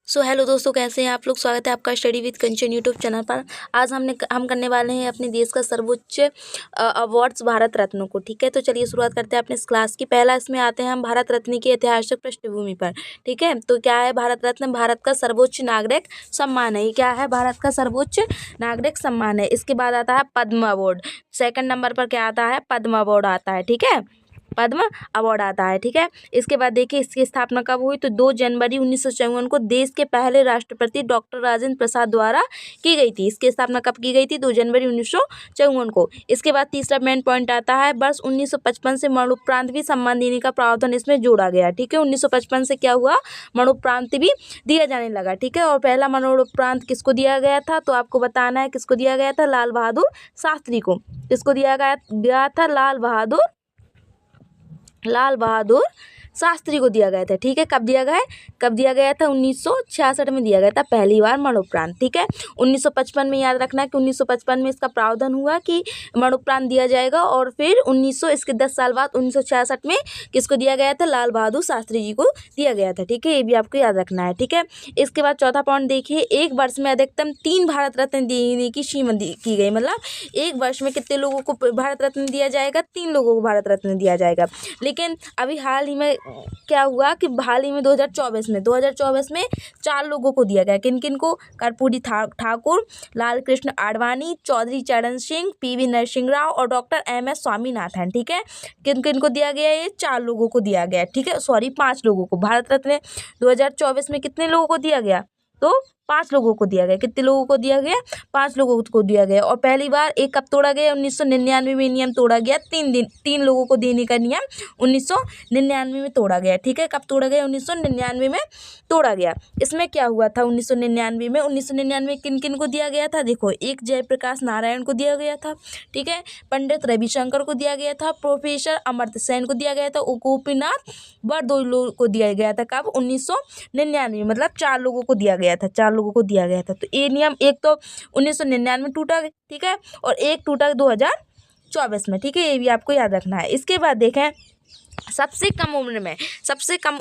So hello दोस्तों, कैसे हैं आप लोग। स्वागत है आपका study with Kanchan YouTube channel पर। आज हम करने वाले हैं अपने देश का सर्वोच्च अवार्ड्स भारत रत्न को। ठीक है, तो चलिए शुरुआत करते हैं अपने इस क्लास की। पहला इसमें आते हैं हम भारत रत्न की ऐतिहासिक पृष्ठभूमि पर। ठीक है, तो क्या है भारत रत्न? भारत का सर्वोच्च नागरिक सम्मान है। ये क्या है? भारत का सर्वोच्च नागरिक सम्मान है। इसके बाद आता है पद्म अवार्ड। सेकंड नंबर पर क्या आता है? पद्म अवार्ड आता है। ठीक है, पद्म अवार्ड आता है। ठीक है, इसके बाद देखिए इसकी स्थापना कब हुई, तो 2 जनवरी 1954 को देश के पहले राष्ट्रपति डॉक्टर राजेंद्र प्रसाद द्वारा की गई थी। इसकी स्थापना कब की गई थी? 2 जनवरी 1954 को। इसके बाद तीसरा मेन पॉइंट आता है वर्ष 1955 से मरणोपरांत भी सम्मान देने का प्रावधान इसमें जोड़ा गया। ठीक है, 1955 से क्या हुआ? मरणोपरांत भी दिया जाने लगा। ठीक है, और पहला मरणोपरांत किसको दिया गया था? तो आपको बताना है किसको दिया गया था? लाल बहादुर शास्त्री को। किसको दिया गया था? लाल बहादुर शास्त्री को दिया गया था। ठीक है, कब दिया गया था? 1966 में दिया गया था पहली बार मरणोपरांत। ठीक है, 1955 में याद रखना है कि 1955 में इसका प्रावधान हुआ कि मरणोपरांत दिया जाएगा, और फिर इसके 10 साल बाद 1966 में किसको दिया गया था? लाल बहादुर शास्त्री जी को दिया गया था। ठीक है, ये भी आपको याद रखना है। ठीक है, इसके बाद चौथा पॉइंट देखिए, एक वर्ष में अधिकतम 3 भारत रत्न देने की सीमा की गई। मतलब एक वर्ष में कितने लोगों को भारत रत्न दिया जाएगा? 3 लोगों को भारत रत्न दिया जाएगा। लेकिन अभी हाल ही में क्या हुआ कि हाल ही में 2024 में 4 लोगों को दिया गया। किन किन को? कर्पूरी ठाकुर, लाल कृष्ण आडवाणी, चौधरी चरण सिंह, PV नरसिंह राव और डॉक्टर MS स्वामीनाथन। ठीक है, किन किन को दिया गया? ये 4 लोगों को दिया गया। ठीक है, 5 लोगों को। भारत रत्न 2024 में कितने लोगों को दिया गया? तो 5 लोगों को दिया गया। कितने लोगों को दिया गया? 5 लोगों को दिया गया। और पहली बार एक कब तोड़ा गया? 1999 में नियम तोड़ा गया। 3 लोगों को देने का नियम 1999 में तोड़ा गया। ठीक है, कब तोड़ा गया? 1999 में तोड़ा गया। इसमें क्या हुआ था 1999 में किन किन को दिया गया था? देखो, एक जयप्रकाश नारायण को दिया गया था। ठीक है, पंडित रविशंकर को दिया गया था, प्रोफेसर अमर्त्य सेन को दिया गया था, गोपीनाथ बरदोई को दिया गया था। कब? 1999। मतलब 4 लोगों को दिया गया था। 4 लोगों को दिया गया था। तो ये नियम एक तो 1999 में टूटा। ठीक है, और एक टूटा 2024 में। ठीक है, ये भी आपको याद रखना है। इसके बाद देखें, सबसे कम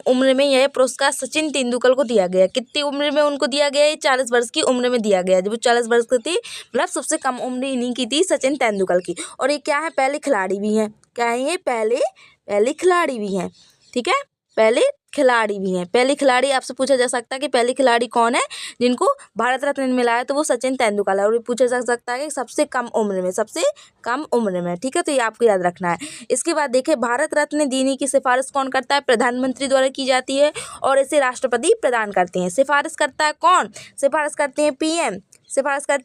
उम्र में यह पुरस्कार सचिन तेंदुलकर को दिया गया। कितनी उम्र में उनको दिया गया? ये 40 वर्ष की उम्र में दिया गया। जब वो 40 वर्ष की थी, मतलब सबसे कम उम्र इन्हीं की थी, सचिन तेंदुलकर की। और ये क्या है? पहले खिलाड़ी भी हैं। क्या है ये? पहले खिलाड़ी भी हैं। ठीक है, पहले खिलाड़ी भी हैं। पहले खिलाड़ी आपसे पूछा जा सकता है कि पहले खिलाड़ी कौन है जिनको भारत रत्न मिला है? तो वो सचिन तेंदुलकर है। और ये पूछा जा सकता है कि सबसे कम उम्र में। ठीक है, तो ये आपको याद रखना है। इसके बाद देखिए, भारत रत्न देने की सिफारिश कौन करता है? प्रधानमंत्री द्वारा की जाती है, और इसे राष्ट्रपति प्रदान करते हैं। सिफारिश करता है कौन? सिफारिश करते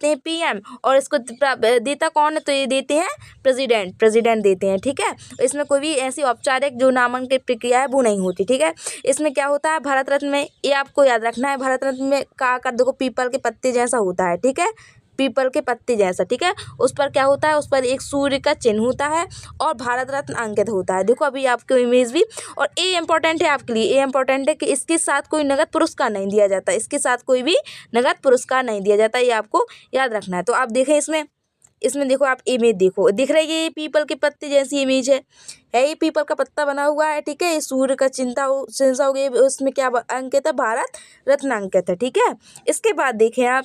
हैं PM, और इसको देता कौन है? तो ये देते हैं प्रेसिडेंट देते हैं। ठीक है, इसमें कोई भी ऐसी औपचारिक जो नामांकन प्रक्रिया है वो नहीं होती। ठीक है, इसमें क्या होता है भारत रत्न में? ये आपको याद रखना है। भारत रत्न में का आकार देखो पीपल के पत्ते जैसा होता है। ठीक है, पीपल के पत्ते जैसा। ठीक है, उस पर क्या होता है? उस पर एक सूर्य का चिन्ह होता है और भारत रत्न अंकित होता है। देखो अभी आपको इमेज भी। और ये इंपॉर्टेंट है आपके लिए, ये इंपॉर्टेंट है कि इसके साथ कोई नगद पुरस्कार नहीं दिया जाता। इसके साथ कोई भी नगद पुरस्कार नहीं दिया जाता, ये आपको याद रखना है। तो आप देखें, इसमें देखो, आप इमेज देखो, दिख रही है ये पीपल के पत्ते जैसी इमेज है। ये पीपल का पत्ता बना हुआ है। ठीक है, ये सूर्य का चिन्ह हो गया। उसमें क्या अंकित है? भारत रत्न अंकित है। ठीक है, इसके बाद देखें आप,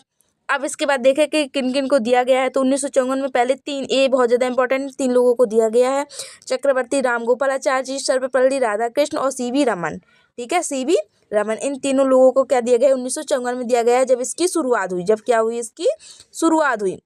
अब इसके बाद देखें कि किन किन को दिया गया है। तो 1954 में पहले 3, ये बहुत ज़्यादा इंपॉर्टेंट, 3 लोगों को दिया गया है। चक्रवर्ती रामगोपालाचार्य जी, सर्वपल्ली राधाकृष्ण और CV रमन। ठीक है, CV रमन, इन तीनों लोगों को क्या दिया गया? 1954 में दिया गया है, जब इसकी शुरुआत हुई। जब क्या हुई? इसकी शुरुआत हुई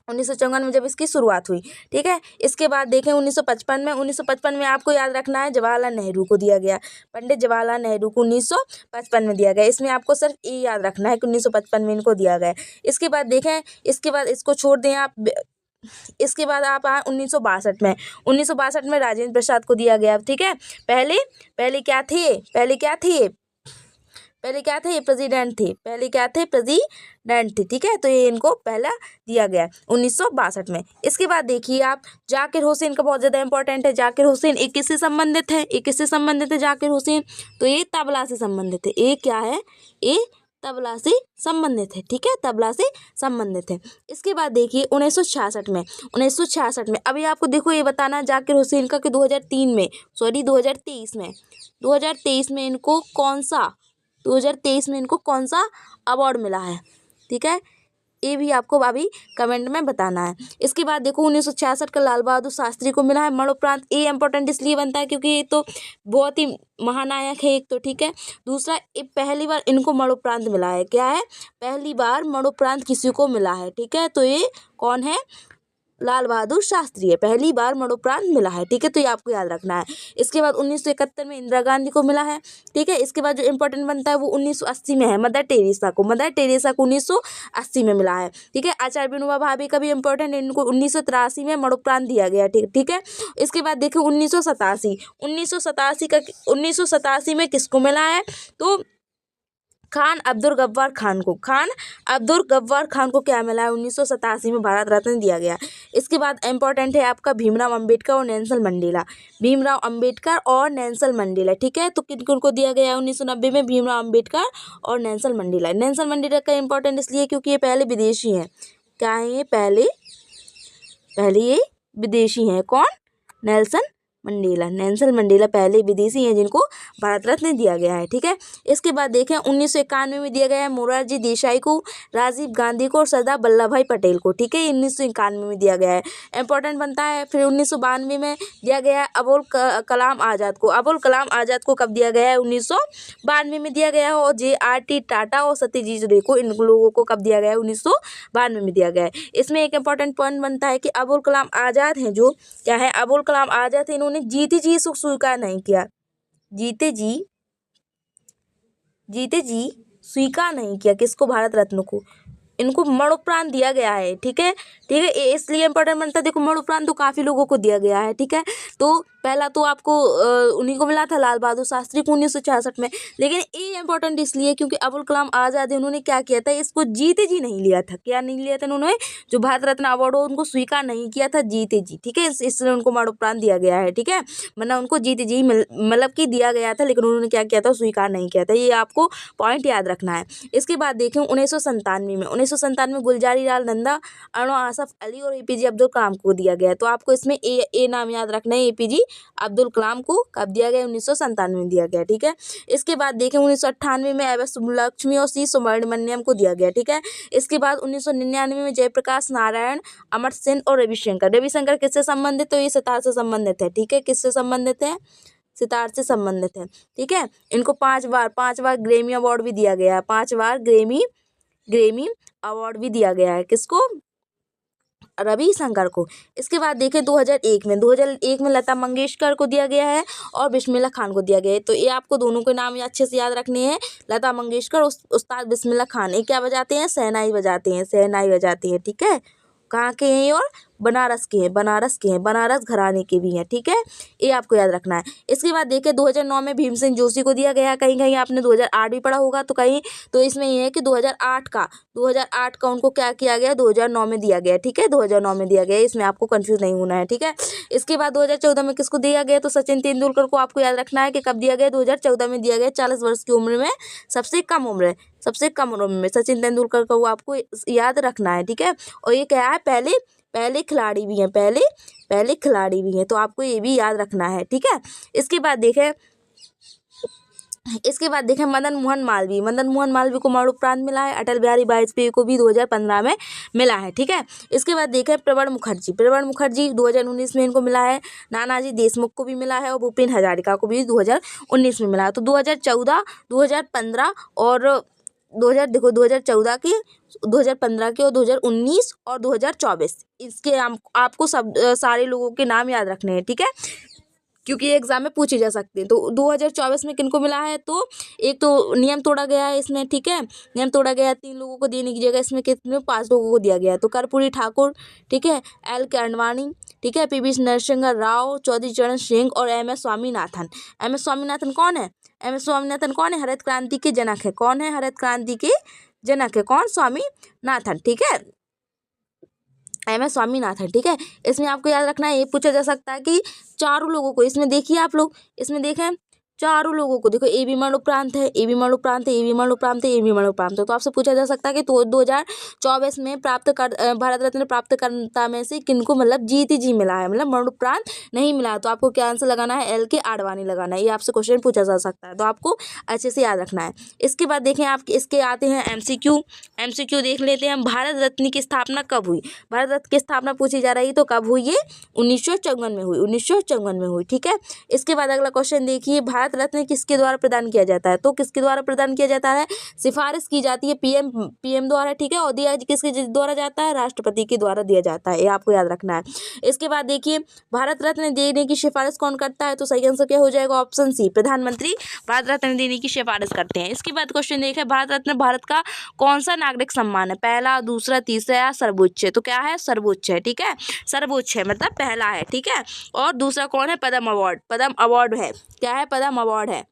1954 में, जब इसकी शुरुआत हुई। ठीक है, इसके बाद देखें 1955 में आपको याद रखना है जवाहरलाल नेहरू को दिया गया। पंडित जवाहरलाल नेहरू को 1955 में दिया गया। इसमें आपको सिर्फ ये याद रखना है कि 1955 में इनको दिया गया। इसके बाद देखें, इसके बाद इसको छोड़ दें आप। इसके बाद आप आए 1962 में राजेंद्र प्रसाद को दिया गया। ठीक है, पहले क्या थे? ये प्रेसिडेंट थे। ठीक है, तो ये इनको पहला दिया गया 1962 में। इसके बाद देखिए आप, जाकिर हुसैन का बहुत ज़्यादा इंपॉर्टेंट है। जाकिर हुसैन एक किससे संबंधित है? जाकिर हुसैन, तो ये तबला से संबंधित है। ये क्या है? ये तबला से संबंधित है। ठीक है, तबला से संबंधित है। इसके बाद देखिए 1966 में अभी आपको देखो ये बताना जाकिर हुसैन का कि 2023 में इनको कौन सा 2023 में इनको कौन सा अवार्ड मिला है, ठीक है, ये भी आपको अभी कमेंट में बताना है। इसके बाद देखो 1966 का लाल बहादुर शास्त्री को मिला है मरणोपरांत। ये इंपॉर्टेंट इसलिए बनता है क्योंकि ये तो बहुत ही महानायक है एक तो, ठीक है। दूसरा, ये पहली बार इनको मरणोपरांत मिला है। क्या है? पहली बार मरणोपरांत किसी को मिला है, ठीक है। तो ये कौन है? लाल बहादुर शास्त्री है, पहली बार मरणोपरांत मिला है, ठीक है। तो ये आपको याद रखना है। इसके बाद 1971 में इंदिरा गांधी को मिला है, ठीक है। इसके बाद जो इंपॉर्टेंट बनता है वो 1980 में है, मदर टेरेसा को 1980 में मिला है, ठीक है। आचार्य विनोबा भावे का भी इंपॉर्टेंट, इनको 1983 में मरणोपरांत दिया गया, ठीक है। इसके बाद देखो 1987 में किसको मिला है? तो खान अब्दुल गफ्फार खान को क्या मिला है? 1987 में भारत रत्न दिया गया। इसके बाद इंपॉर्टेंट है आपका भीमराव अंबेडकर और नेल्सन मंडेला, ठीक है। तो किन किन को दिया गया है 1990 में? भीमराव अंबेडकर और नेल्सन मंडेला का इंपॉर्टेंट इसलिए क्योंकि ये पहले विदेशी हैं। क्या है ये? पहले ये विदेशी हैं। कौन? नेल्सन मंडेला पहले विदेशी हैं जिनको भारत रत्न दिया गया है, ठीक है। इसके बाद देखें 1991 में दिया गया है मोरारजी देसाई को, राजीव गांधी को और सरदार वल्लभ भाई पटेल को, ठीक है। 1991 में दिया गया है, इंपॉर्टेंट बनता है। फिर 1992 में दिया गया है अबुल कलाम आज़ाद को कब दिया गया है? 1992 में दिया गया है। और JRT टाटा और सत्यजीत रे को, इन लोगों को कब दिया गया है? 1992 में दिया गया है। इसमें एक इंपॉर्टेंट पॉइंट बनता है कि अबुल कलाम आज़ाद हैं जो, क्या है? अबुल कलाम आज़ाद इन्होंने जीते जी सुख स्वीकार नहीं किया, जीते जी स्वीकार नहीं किया किसको? भारत रत्न को। इनको मरणोपरांत दिया गया है, ठीक है। ये इसलिए इंपॉर्टेंट बनता है। देखो मरणोपरांत तो काफ़ी लोगों को दिया गया है, ठीक है। तो पहला तो आपको उन्हीं को मिला था, लाल बहादुर शास्त्री को 1966 में। लेकिन ये इंपॉर्टेंट इसलिए क्योंकि अबुल कलाम आज़ाद उन्होंने क्या किया था? इसको जीते जी नहीं लिया था। क्या नहीं लिया था उन्होंने? जो भारत रत्न अवार्ड हो उनको स्वीकार नहीं किया था जीते जी, ठीक है। इसलिए उनको मरणोपरांत दिया गया है, ठीक है। वरना उनको जीते जी मतलब कि दिया गया था, लेकिन उन्होंने क्या किया था? स्वीकार नहीं किया था। ये आपको पॉइंट याद रखना है। इसके बाद देखें 1997 में गुलजारी लाल नंदा, अणु आसफ अली और APJ अब्दुल कलाम को दिया गया है। तो आपको इसमें ए नाम याद रखना है। APJ अब्दुल कलाम को कब दिया गया? 1997 में दिया गया, ठीक है। इसके बाद देखें 1998 में एवं सुब्बलक्ष्मी और C सुब्रमण्यम को दिया गया, ठीक है। इसके बाद 1999 में जयप्रकाश नारायण, अमर सेन और रविशंकर किससे संबंधित? तो ये सितार से संबंधित है, ठीक है। किससे संबंधित है? सितार से संबंधित है, ठीक है। इनको 5 बार ग्रैमी अवार्ड भी दिया गया है। 5 बार ग्रैमी अवार्ड भी दिया गया है। किसको? रविशंकर को। इसके बाद देखें 2001 में लता मंगेशकर को दिया गया है और बिस्मिल्लाह खान को दिया गया है। तो ये आपको दोनों के नाम अच्छे से याद रखने हैं। लता मंगेशकर, उस्ताद बिस्मिल्लाह खान, ये क्या बजाते हैं? शहनाई बजाते हैं, ठीक है। कहाँ के हैं? और बनारस के हैं, बनारस घराने के भी हैं, ठीक है। ये आपको याद रखना है। इसके बाद देखिए 2009 में भीमसेन जोशी को दिया गया है। कहीं आपने 2008 भी पढ़ा होगा, तो इसमें ये है कि 2008 का उनको क्या किया गया? 2009 में दिया गया, ठीक है। 2009 में दिया गया, इसमें आपको कंफ्यूज नहीं होना है, ठीक है। इसके बाद 2014 में किसको दिया गया? तो सचिन तेंदुलकर को आपको याद रखना है कि कब दिया गया? 2014 में दिया गया। 40 वर्ष की उम्र में सबसे कम उम्र में सचिन तेंदुलकर को आपको याद रखना है, ठीक है। और ये क्या है? पहले खिलाड़ी भी हैं, तो आपको ये भी याद रखना है, ठीक है। इसके बाद देखें मदन मोहन मालवीय को मरणोपरांत मिला है। अटल बिहारी वाजपेयी को भी 2015 में मिला है, ठीक है। इसके बाद देखें प्रणब मुखर्जी 2019 में इनको मिला है। नानाजी देशमुख को भी मिला है और भूपेन हजारिका को भी 2019 में मिला है। तो 2014, 2015 और 2014 की, 2015 के और 2019 और 2024 इसके आपको सब सारे लोगों के नाम याद रखने हैं, ठीक है, क्योंकि एग्जाम में पूछे जा सकते हैं। तो 2024 में किनको मिला है? तो एक तो नियम तोड़ा गया है इसमें, ठीक है। नियम तोड़ा गया है, 3 लोगों को देने की जगह इसमें कितने 5 लोगों को दिया गया है। तो कर्पूरी ठाकुर, ठीक है, L के अडवाणी, ठीक है, PV नरसिंह राव, चौधरी चरण सिंह और MS स्वामीनाथन। MS स्वामीनाथन कौन है? हरित क्रांति के जनक है। कौन है? हरित क्रांति के जनक है। कौन? स्वामीनाथन, ठीक है, MS स्वामीनाथन, ठीक है। इसमें आपको याद रखना है, ये पूछा जा सकता है कि चारों लोगों को, इसमें देखिए आप लोग, इसमें देखें चारों लोगों को, देखो ए बी मरणोपरांत प्रांत है, ए बी मरणोपरांत है, ए बी मरणोपरांत है, ए बी मरणोपरांत है। तो आपसे पूछा जा सकता है कि तो 2024 में भारत रत्न प्राप्तकर्ता में से किनको मतलब जी मिला है, मतलब मरणोपरांत नहीं मिला। तो आपको क्या आंसर लगाना है, एल के आडवाणी लगाना है। ये आपसे क्वेश्चन पूछा जा सकता है, तो आपको अच्छे से याद रखना है। इसके बाद देखें आप इसके आते हैं एमसीक्यू देख लेते हैं हम। भारत रत्न की स्थापना कब हुई, भारत रत्न की स्थापना पूछी जा रही, तो कब हुई ये 1954 में हुई, 1954 में हुई, ठीक है। इसके बाद अगला क्वेश्चन देखिए, भारत रत्न किसके द्वारा प्रदान किया जाता है, तो किसके द्वारा प्रदान किया जाता है, सिफारिश की जाती है पीएम द्वारा, ठीक है। और दिया किसके द्वारा जाता है, राष्ट्रपति के द्वारा दिया जाता है, ये आपको याद रखना है। इसके बाद देखिए भारत रत्न देने की सिफारिश कौन करता है, तो सही आंसर क्या हो जाएगा, ऑप्शन सी, प्रधानमंत्री भारत रत्न देने की सिफारिश करते हैं। इसके बाद क्वेश्चन देखिए, भारत रत्न भारत का कौन सा नागरिक सम्मान है, पहला, दूसरा, तीसरा या सर्वोच्च है, तो क्या है, सर्वोच्च है, ठीक है। सर्वोच्च है मतलब पहला है, ठीक है। और दूसरा कौन है, पद्म अवार्ड है, क्या है, पद्म अवार्ड है,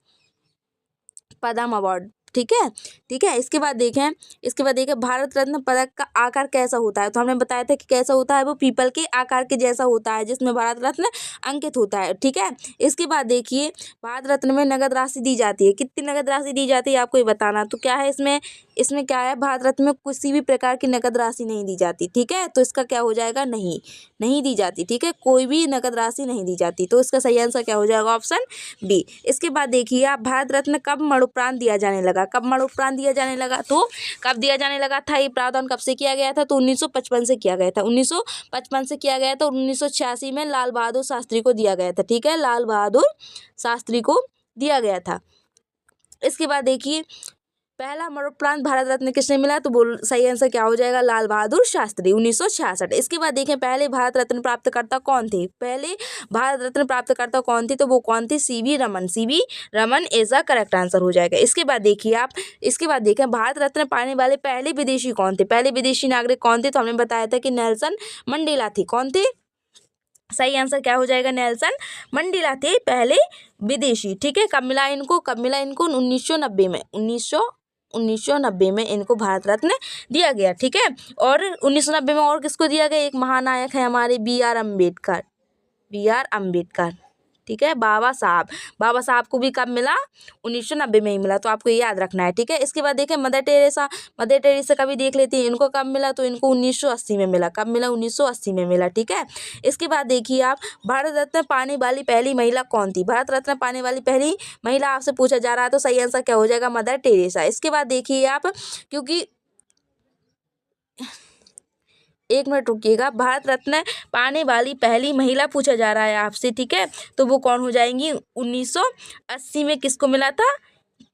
पद्म अवार्ड, ठीक है, ठीक है। इसके बाद देखें भारत रत्न पदक का आकार कैसा होता है, तो हमने बताया था कि कैसा होता है, वो पीपल के आकार के जैसा होता है, जिसमें भारत रत्न अंकित होता है, ठीक है। इसके बाद देखिए भारत रत्न में नगद राशि दी जाती है, कितनी नगद राशि दी जाती है आपको ये बताना। तो क्या है इसमें क्या है, भारत रत्न में किसी भी प्रकार की नगद राशि नहीं दी जाती, ठीक है। तो इसका क्या हो जाएगा, नहीं दी जाती, ठीक है, कोई भी नगद राशि नहीं दी जाती। तो इसका सही आंसर क्या हो जाएगा, ऑप्शन बी। इसके बाद देखिए आप, भारत रत्न कब मरणोपरांत दिया जाने लगा, कब मरणोपरांत दिया जाने लगा, तो कब दिया जाने लगा था, ये प्रावधान कब से किया गया था, तो 1955 से किया गया था, 1955 से किया गया था। 1986 में लाल बहादुर शास्त्री को दिया गया था, ठीक है, लाल बहादुर शास्त्री को दिया गया था। इसके बाद देखिए पहला मरणोपरांत भारत रत्न किसने मिला, तो बोल सही आंसर क्या हो जाएगा, लाल बहादुर शास्त्री, 1966। इसके बाद देखें पहले भारत रत्न प्राप्तकर्ता कौन थे, पहले भारत रत्न प्राप्तकर्ता कौन थे, तो वो कौन थे, CV Raman is a correct answer हो जाएगा। इसके बाद देखें भारत रत्न पाने वाले पहले विदेशी कौन थे, पहले विदेशी नागरिक कौन थे, तो हमने बताया था कि नेल्सन मंडेला थे, कौन थे, सही आंसर क्या हो जाएगा, नेल्सन मंडेला थे पहले विदेशी, ठीक है। कब मिला इनको 1990 में, 1990 में इनको भारत रत्न दिया गया, ठीक है। और 1990 में और किसको दिया गया, एक महानायक है हमारे बी आर अम्बेडकर, ठीक है। बाबा साहब को भी कब मिला, 1990 में ही मिला, तो आपको ये याद रखना है, ठीक है। इसके बाद देखें मदर टेरेसा का भी देख लेते हैं, इनको कब मिला, तो इनको 1980 में मिला, कब मिला, 1980 में मिला, ठीक है। इसके बाद देखिए आप, भारत रत्न पाने वाली पहली महिला कौन थी, भारत रत्न पाने वाली पहली महिला आपसे पूछा जा रहा है, तो सही आंसर क्या हो जाएगा, मदर टेरेसा। इसके बाद देखिए आप, क्योंकि एक मिनट रुकिएगा, भारत रत्न पाने वाली पहली महिला पूछा जा रहा है आपसे, ठीक है, तो वो कौन हो जाएंगी, 1980 में किसको मिला था,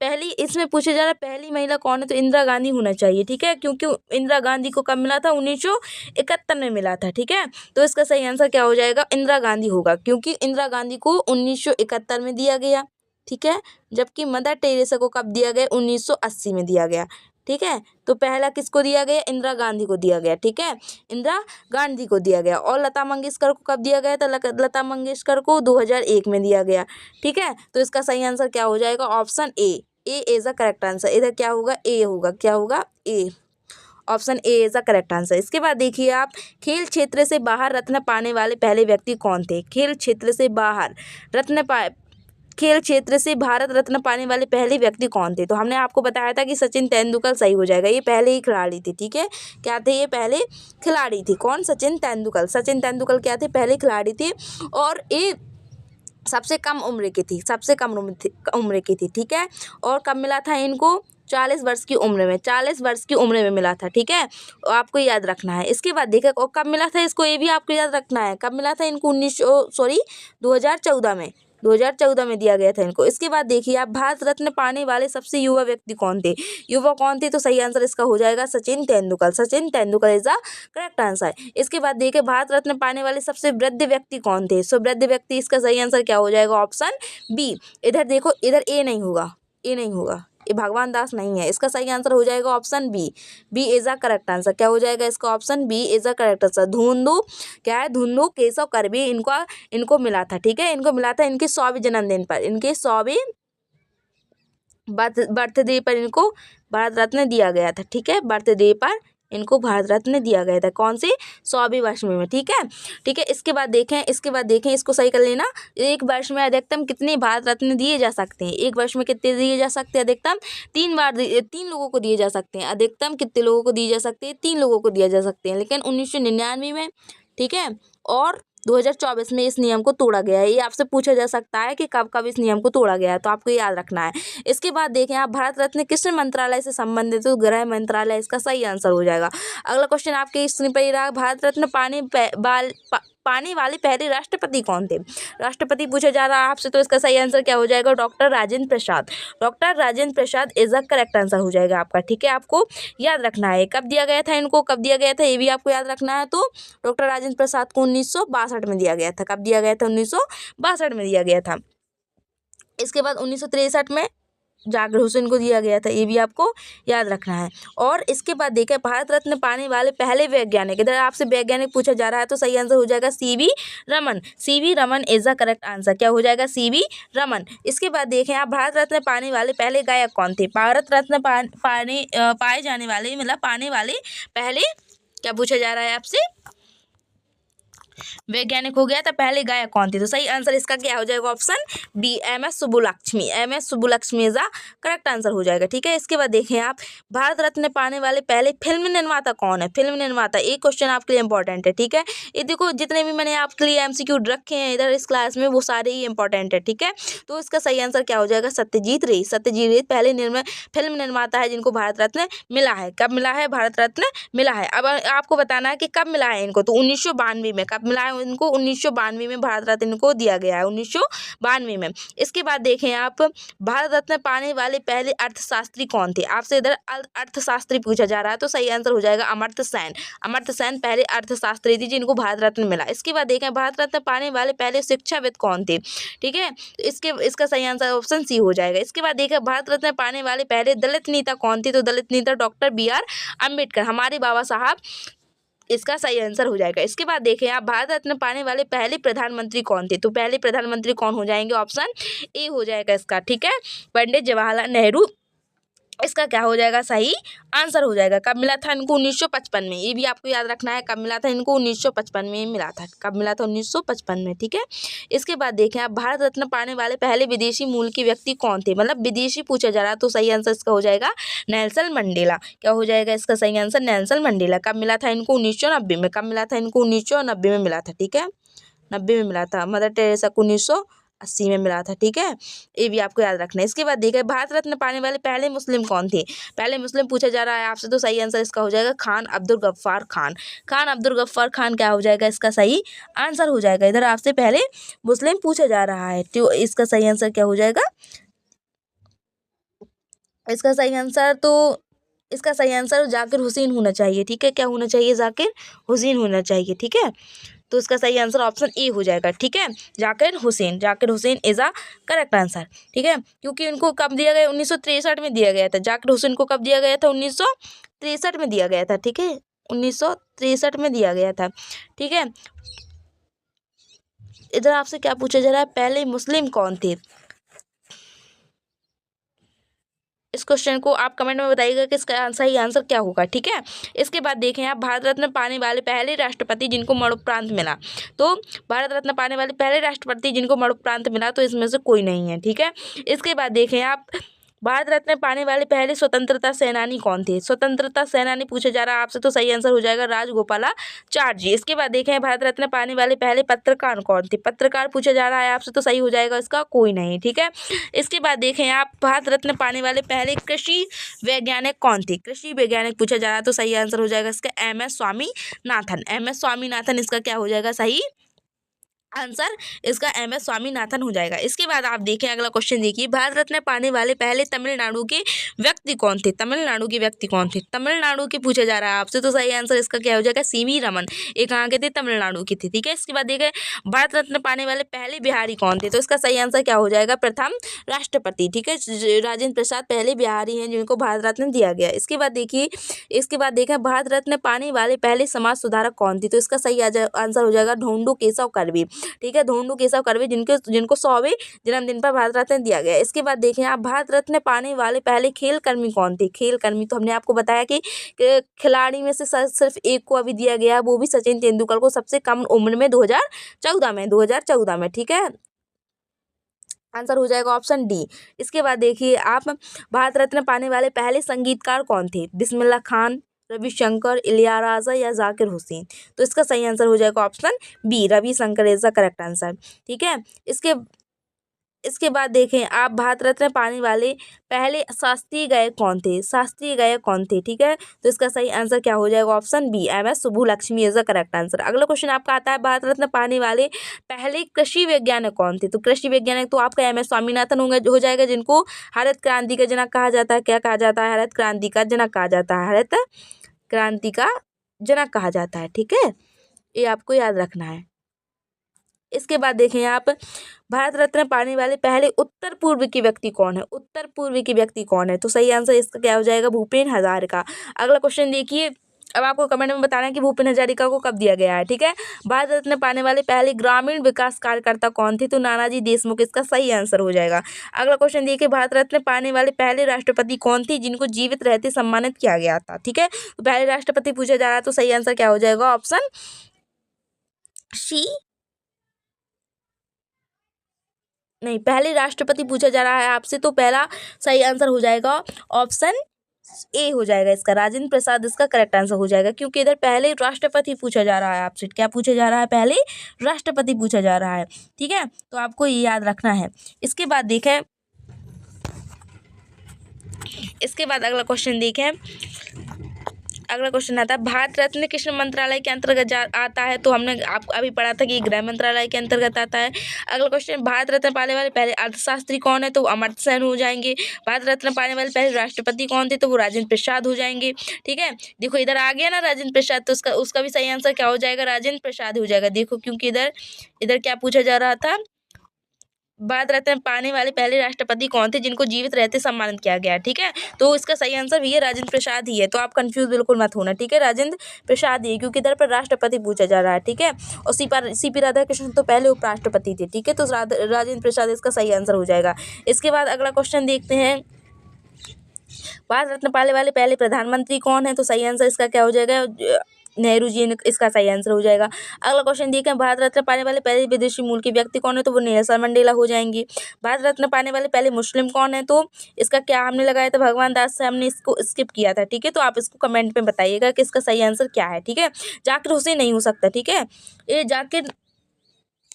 पहली, इसमें पूछा जा रहा है पहली महिला कौन है, तो इंदिरा गांधी होना चाहिए, ठीक है, क्योंकि इंदिरा गांधी को कब मिला था, 1971 में मिला था, ठीक है। तो इसका सही आंसर क्या हो जाएगा, इंदिरा गांधी होगा, क्योंकि इंदिरा गांधी को 1971 में दिया गया, ठीक है, जबकि मदर टेरेसा को कब दिया गया, 1980 में दिया गया, ठीक है। तो पहला किसको दिया गया, इंदिरा गांधी को दिया गया, ठीक है, इंदिरा गांधी को दिया गया। और लता मंगेशकर को कब दिया गया था, लता मंगेशकर को 2001 में दिया गया, ठीक है। तो इसका सही आंसर क्या हो जाएगा, option A is a correct answer. इधर क्या होगा, ए होगा, क्या होगा, A, option A is a correct answer. इसके बाद देखिए आप, खेल क्षेत्र से बाहर रत्न पाने वाले पहले व्यक्ति कौन थे, खेल क्षेत्र से बाहर खेल क्षेत्र से भारत रत्न पाने वाले पहले व्यक्ति कौन थे, तो हमने आपको बताया था कि सचिन तेंदुलकर सही हो जाएगा, ये पहले ही खिलाड़ी थे, ठीक है, क्या थे, ये पहले खिलाड़ी थे, कौन, सचिन तेंदुलकर क्या थे, पहले खिलाड़ी थे। और ये सबसे कम उम्र की थी, ठीक है। और कब मिला था इनको, 40 वर्ष की उम्र में मिला था, ठीक है, आपको याद रखना है। इसके बाद देखिए और कब मिला था इसको, ये भी आपको याद रखना है, कब मिला था इनको, 2014 में दिया गया था इनको। इसके बाद देखिए आप, भारत रत्न पाने वाले सबसे युवा व्यक्ति कौन थे, तो सही आंसर इसका हो जाएगा Sachin Tendulkar is the correct answer. इसके बाद देखिए भारत रत्न पाने वाले सबसे वृद्ध व्यक्ति कौन थे, सो वृद्ध व्यक्ति, इसका सही आंसर क्या हो जाएगा, ऑप्शन बी। इधर देखो, इधर ए नहीं होगा, ये भगवान दास नहीं है, इसका सही आंसर हो जाएगा option B is a correct answer. क्या हो जाएगा इसका, option B is a correct answer. Dhondo Keshav Karve इनको मिला था, ठीक है, इनको मिला था इनके 100वें जन्मदिन पर, इनके 100वें बर्थडे पर इनको भारत रत्न दिया गया था, ठीक है, बर्थडे पर इनको भारत रत्न दिया गया था। कौन से? 100वें वर्ष में। ठीक है, ठीक है। इसके बाद देखें, इसको सही कर लेना। एक वर्ष में अधिकतम कितने भारत रत्न दिए जा सकते हैं? एक वर्ष में कितने दिए जा सकते हैं? अधिकतम 3 बार 3 लोगों को दिए जा सकते हैं। अधिकतम कितने लोगों को दिए जा सकते हैं? 3 लोगों को दिया जा सकते हैं। लेकिन 1999 में, ठीक है, और 2024 में इस नियम को तोड़ा गया है। ये आपसे पूछा जा सकता है कि कब कब इस नियम को तोड़ा गया है, तो आपको याद रखना है। इसके बाद देखें आप, भारत रत्न किस मंत्रालय से संबंधित? तो गृह मंत्रालय इसका सही आंसर हो जाएगा। अगला क्वेश्चन आपके स्क्रीन पर ही रहा, भारत रत्न पाने वाले पहले राष्ट्रपति कौन थे? राष्ट्रपति पूछा जा रहा है आपसे, तो इसका सही आंसर क्या हो जाएगा? Doctor Rajendra Prasad. Doctor Rajendra Prasad is the correct answer हो जाएगा आपका। ठीक है, आपको याद रखना है कब दिया गया था इनको, कब दिया गया था, ये भी आपको याद रखना है। तो डॉक्टर राजेंद्र प्रसाद को 1962 में दिया गया था। कब दिया गया था? 1962 में दिया गया था। इसके बाद 1963 में जाकिर हुसैन को दिया गया था। ये भी आपको याद रखना है। और इसके बाद देखें, भारत रत्न पाने वाले पहले वैज्ञानिक, इधर आपसे वैज्ञानिक पूछा जा रहा है, तो सही आंसर हो जाएगा CV Raman. CV Raman is the correct answer. क्या हो जाएगा? सीवी रमन। इसके बाद देखें आप, भारत रत्न पाने वाले पहले गायक कौन थे? भारत रत्न पाए जाने वाले, मतलब पाने वाले पहले, क्या पूछा जा रहा है आपसे? वैज्ञानिक हो गया था, पहले गायक कौन थे? तो सही आंसर इसका क्या हो जाएगा? Option B, M S. Subbulakshmi. M S. Subbulakshmi is the correct answer हो जाएगा। ठीक है, इसके बाद देखें आप, भारत रत्न पाने वाले पहले फिल्म निर्माता कौन है? फिल्म निर्माता, एक क्वेश्चन आपके लिए इंपॉर्टेंट है। ठीक है, ये देखो जितने भी मैंने आपके लिए एमसीक्यू रखे हैं इधर इस क्लास में, वो सारे ही इंपॉर्टेंट है। ठीक है, तो इसका सही आंसर क्या हो जाएगा? सत्यजीत रे। सत्यजीत रे पहले फिल्म निर्माता है जिनको भारत रत्न मिला है। कब मिला है? भारत रत्न मिला है। अब आपको बताना है कि कब मिला है इनको, तो 1992 में। कब मिला है इनको? 1992 में भारत रत्न इनको दिया गया है, 1992 में। इसके बाद देखें आप, भारत रत्न पाने वाले पहले अर्थशास्त्री कौन थे? आपसे इधर अर्थशास्त्री पूछा जा रहा है, तो सही आंसर हो जाएगा अमर्त्य सेन। अमर्त्य सेन पहले अर्थशास्त्री थी जिनको भारत रत्न मिला। इसके बाद देखें, भारत रत्न पाने वाले पहले शिक्षाविद कौन थे? ठीक है, इसका सही आंसर ऑप्शन सी हो जाएगा। इसके बाद देखें, भारत रत्न पाने वाले पहले दलित नेता कौन थे? तो दलित नेता डॉक्टर बी.आर. अम्बेडकर, हमारे बाबा साहब, इसका सही आंसर हो जाएगा। इसके बाद देखें आप, भारत रत्न पाने वाले पहले प्रधानमंत्री कौन थे? तो पहले प्रधानमंत्री कौन हो जाएंगे? ऑप्शन ए हो जाएगा इसका। ठीक है, पंडित जवाहरलाल नेहरू इसका क्या हो जाएगा? सही आंसर हो जाएगा। कब मिला था इनको? 1955 में। ये भी आपको याद रखना है, कब मिला था इनको? 1955 में मिला था। कब मिला था? 1955 में। ठीक है, इसके बाद देखें आप, भारत रत्न पाने वाले पहले विदेशी मूल के व्यक्ति कौन थे? मतलब विदेशी पूछा जा रहा है, तो सही आंसर इसका हो जाएगा नेल्सन मंडेला। क्या हो जाएगा इसका सही आंसर? Nelson Mandela. कब मिला था इनको? 1990 में। कब मिला था इनको? 1990 में मिला था। ठीक है, 90 में मिला था। मदर टेरेसा को 1980 में मिला था। ठीक है, ये भी आपको याद रखना है। इसके बाद देखिए, भारत रत्न पाने वाले पहले मुस्लिम कौन थे? पहले मुस्लिम पूछा जा रहा है आपसे, तो सही आंसर इसका हो जाएगा खान अब्दुल गफ्फार खान। खान अब्दुल गफ्फार खान क्या हो जाएगा? इसका सही आंसर हो जाएगा। इधर आपसे पहले मुस्लिम पूछा जा रहा है, तो इसका सही आंसर क्या हो जाएगा? इसका सही आंसर जाकिर हुसैन होना चाहिए। ठीक है, क्या होना चाहिए? जाकिर हुसैन होना चाहिए। ठीक है, तो इसका सही आंसर ऑप्शन ए हो जाएगा। ठीक है, Zakir Hussain is a correct answer. ठीक है, क्योंकि उनको कब दिया गया? 1963 में दिया गया था। जाकिर हुसैन को कब दिया गया था? 1963 में दिया गया था। ठीक है, 1963 में दिया गया था। ठीक है, इधर आपसे क्या पूछा जा रहा है? पहले मुस्लिम कौन थे? इस क्वेश्चन को आप कमेंट में बताइएगा कि इसका सही आंसर क्या होगा। ठीक है, इसके बाद देखें आप, भारत रत्न पाने वाले पहले राष्ट्रपति जिनको मरणोपरांत मिला। तो भारत रत्न पाने वाले पहले राष्ट्रपति जिनको मरणोपरांत मिला, तो इसमें से कोई नहीं है। ठीक है, इसके बाद देखें आप, भारत रत्न पाने वाले पहले स्वतंत्रता सेनानी कौन थे? स्वतंत्रता सेनानी पूछा जा रहा है आपसे, तो सही आंसर हो जाएगा राजगोपालाचारी जी। इसके बाद देखें, भारत रत्न पाने वाले पहले पत्रकार कौन थे? पत्रकार पूछा जा रहा है आपसे, तो सही हो जाएगा इसका कोई नहीं। ठीक है, इसके बाद देखें आप, भारत रत्न पाने वाले पहले कृषि वैज्ञानिक कौन थे? कृषि वैज्ञानिक पूछा जा रहा है, तो सही आंसर हो जाएगा इसका एम.एस. स्वामीनाथन। एम.एस. स्वामीनाथन इसका क्या हो जाएगा? सही आंसर इसका एम.एस. स्वामीनाथन हो जाएगा। इसके बाद आप देखें अगला क्वेश्चन, देखिए, भारत रत्न पाने वाले पहले तमिलनाडु के व्यक्ति कौन थे? तमिलनाडु के व्यक्ति कौन थे? तमिलनाडु के पूछा जा रहा है आपसे, तो सही आंसर इसका क्या हो जाएगा? सीवी रमन। ये कहाँ के थे? तमिलनाडु के थे। ठीक है, इसके बाद देखें, भारत रत्न पाने वाले पहले बिहारी कौन थे? तो इसका सही आंसर क्या हो जाएगा? प्रथम राष्ट्रपति। ठीक है, राजेंद्र प्रसाद पहले बिहारी हैं जिनको भारत रत्न दिया गया। इसके बाद देखें, भारत रत्न पाने वाले पहले समाज सुधारक कौन थे? तो इसका सही आंसर हो जाएगा ढोंडू केशव कर्वे। ठीक है। धोंडू केशव कर्वे जिनको 100वें जन्मदिन पर भारत रत्न दिया गया। इसके बाद देखें आप, भारत रत्न पाने वाले पहले खेल कर्मी कौन थे? खेल कर्मी तो हमने आपको बताया कि खिलाड़ी में से सिर्फ एक को अभी दिया गया, वो भी सचिन तेंदुलकर को, सबसे कम उम्र में 2014 में। ठीक है, आंसर हो जाएगा ऑप्शन डी। इसके बाद देखिए आप, भारत रत्न पाने वाले पहले संगीतकार कौन थे? बिस्मिल्लाह खान, रविशंकर, इलियाराजा या जाकिर हुसैन? तो इसका सही आंसर हो जाएगा option B, Ravishankar is the correct answer. ठीक है, इसके बाद देखें आप, भारत रत्न पाने वाले पहले शास्त्रीय गायक कौन थे? शास्त्रीय गायक कौन थे? ठीक है, तो इसका सही आंसर क्या हो जाएगा? Option B, MS Subbulakshmi is the correct answer. अगला क्वेश्चन आपका आता है, भारत रत्न पाने वाले पहले कृषि वैज्ञानिक कौन थे? तो कृषि वैज्ञानिक तो आपका MS स्वामीनाथन हो जाएगा, जिनको हरित क्रांति का जनक कहा जाता है। क्या कहा जाता है? हरित क्रांति का जनक कहा जाता है। हरित क्रांति का जनक कहा जाता है। ठीक है, ये आपको याद रखना है। इसके बाद देखें आप, भारत रत्न पाने वाले पहले उत्तर पूर्व के व्यक्ति कौन है? उत्तर पूर्व के व्यक्ति कौन है? तो सही आंसर इसका क्या हो जाएगा? भूपेन हजारिका। अगला क्वेश्चन देखिए, अब आपको कमेंट में बताना है कि भूपेन हजारिका को कब दिया गया है। ठीक है, भारत रत्न पाने वाले पहले ग्रामीण विकास कार्यकर्ता कौन थे? तो नानाजी देशमुख इसका सही आंसर हो जाएगा। अगला क्वेश्चन देखिए, भारत रत्न पाने वाले पहले राष्ट्रपति कौन थे जिनको जीवित रहते सम्मानित किया गया था? ठीक है, तो पहले राष्ट्रपति पूछा जा रहा है, तो सही आंसर क्या हो जाएगा? ऑप्शन सी, नहीं, पहले राष्ट्रपति पूछा जा रहा है आपसे, तो पहला सही आंसर हो जाएगा ऑप्शन ए हो जाएगा इसका, राजेंद्र प्रसाद इसका करेक्ट आंसर हो जाएगा, क्योंकि इधर पहले राष्ट्रपति पूछा जा रहा है आपसे। क्या पूछा जा रहा है? पहले राष्ट्रपति पूछा जा रहा है। ठीक है, तो आपको ये याद रखना है। इसके बाद देखें, इसके बाद अगला क्वेश्चन देखें, अगला क्वेश्चन आता है, भारत रत्न किस मंत्रालय के अंतर्गत आता है? तो हमने आपको अभी पढ़ा था कि गृह मंत्रालय के अंतर्गत आता है। अगला क्वेश्चन, भारत रत्न पाने वाले पहले अर्थशास्त्री कौन है? तो अमर्त्य सेन हो जाएंगे। भारत रत्न पाने वाले पहले राष्ट्रपति कौन थे? तो वो राजेंद्र प्रसाद हो जाएंगे। ठीक है, देखो इधर आ गया ना राजेंद्र प्रसाद, तो उसका भी सही आंसर क्या हो जाएगा? राजेंद्र प्रसाद हो जाएगा। देखो, क्योंकि इधर क्या पूछा जा रहा था, भारत रत्न पाने वाले पहले राष्ट्रपति कौन थे जिनको जीवित रहते सम्मानित किया गया। ठीक है, तो इसका सही आंसर भी है राजेंद्र प्रसाद ही है। तो आप कंफ्यूज बिल्कुल मत होना। ठीक है, राजेंद्र प्रसाद ही है, क्योंकि इधर पर राष्ट्रपति पूछा जा रहा है। ठीक है, और CP राधाकृष्णन तो पहले उपराष्ट्रपति थे। ठीक है, तो राजेंद्र प्रसाद इसका सही आंसर हो जाएगा। इसके बाद अगला क्वेश्चन देखते हैं, भारत रत्न पाने वाले पहले प्रधानमंत्री कौन है? तो सही आंसर इसका क्या हो जाएगा? नेहरू जी इसका सही आंसर हो जाएगा। अगला क्वेश्चन देखें, भारत रत्न पाने वाले पहले विदेशी मूल के व्यक्ति कौन है? तो वो नेल्सन मंडेला हो जाएंगे। भारत रत्न पाने वाले पहले मुस्लिम कौन है? तो इसका क्या हमने लगाया था? भगवान दास से हमने इसको स्किप किया था। ठीक है, तो आप इसको कमेंट में बताइएगा कि इसका सही आंसर क्या है। ठीक है, जाकिर हुसैन नहीं हो सकता। ठीक है, ये जाकिर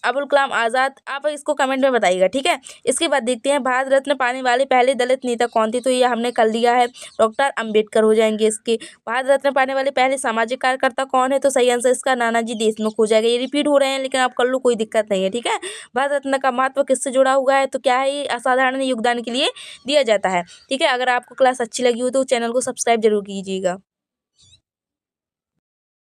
अबुल कलाम आज़ाद, आप इसको कमेंट में बताइएगा। ठीक है, इसके बाद देखते हैं, भारत रत्न पाने वाले पहले दलित नेता कौन थे? तो ये हमने कर लिया है, डॉक्टर अंबेडकर हो जाएंगे इसके। भारत रत्न पाने वाले पहले सामाजिक कार्यकर्ता कौन है? तो सही आंसर इसका नानाजी देशमुख हो जाएगा। ये रिपीट हो रहे हैं, लेकिन आप कर लो, कोई दिक्कत नहीं है। ठीक है, भारत रत्न का महत्व किससे जुड़ा हुआ है? तो क्या है? ये असाधारण योगदान के लिए दिया जाता है। ठीक है, अगर आपको क्लास अच्छी लगी हो तो चैनल को सब्सक्राइब जरूर कीजिएगा।